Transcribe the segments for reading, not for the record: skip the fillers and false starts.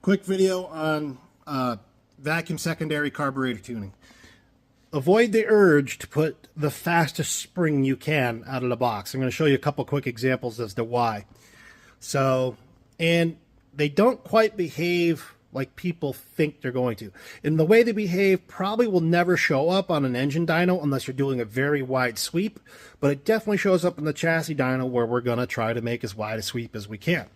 Quick video on vacuum secondary carburetor tuning. Avoid the urge to put the fastest spring you can out of the box. I'm going to show you a couple quick examples as to why. And they don't quite behave like people think they're going to. And the way they behave probably will never show up on an engine dyno unless you're doing a very wide sweep, but it definitely shows up in the chassis dyno where we're going to try to make as wide a sweep as we can.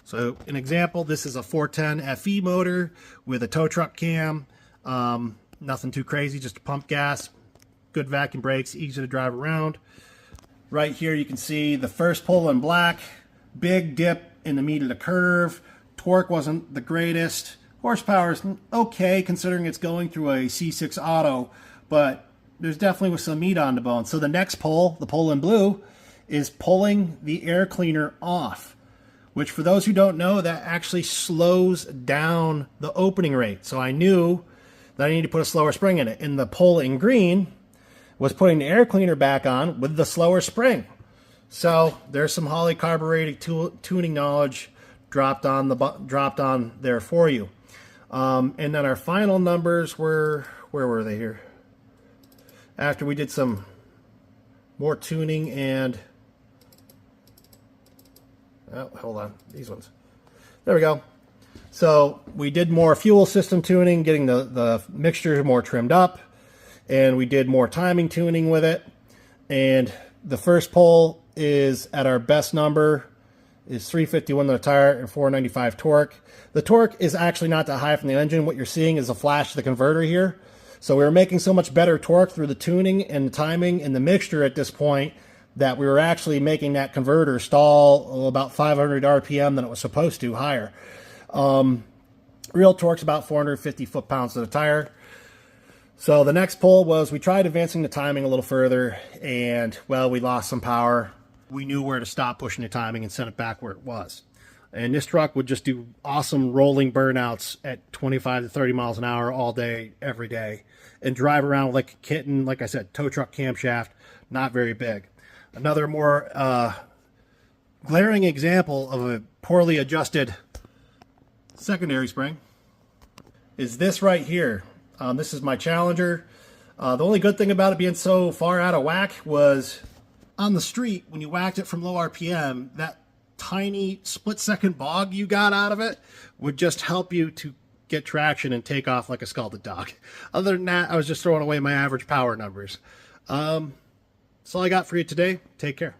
So an example, this is a 410 FE motor with a tow truck cam. Nothing too crazy, just a pump gas, good vacuum brakes, easy to drive around. Right here you can see the first pull in black, big dip in the meat of the curve. Torque wasn't the greatest. Horsepower is okay considering it's going through a C6 auto, but there's definitely some meat on the bone. So the next pull, the pull in blue, is pulling the air cleaner off, which for those who don't know, that actually slows down the opening rate. So I knew that I needed to put a slower spring in it. And the pull in green was putting the air cleaner back on with the slower spring. So there's some Holley carburetor tuning knowledge dropped on there for you. And then our final numbers were, where were they here? After we did some more tuning and, oh, hold on, these ones. There we go. So we did more fuel system tuning, getting the mixture more trimmed up, and we did more timing tuning with it. And the first pull is at our best number, is 351 on the tire and 495 torque. The torque is actually not that high from the engine. What you're seeing is a flash of the converter here. So we were making so much better torque through the tuning and the timing and the mixture at this point that we were actually making that converter stall about 500 RPM than it was supposed to, higher. Real torque's about 450 foot-pounds to the tire. So the next pull was we tried advancing the timing a little further, and, well, we lost some power. We knew where to stop pushing the timing and send it back where it was. And this truck would just do awesome rolling burnouts at 25 to 30 miles an hour all day, every day, and drive around like a kitten. Like I said, tow truck camshaft, not very big. Another more glaring example of a poorly adjusted secondary spring is this right here. This is my Challenger. The only good thing about it being so far out of whack was on the street, when you whacked it from low RPM, that tiny split-second bog you got out of it would just help you to get traction and take off like a scalded dog. Other than that, I was just throwing away my average power numbers. That's all I got for you today. Take care.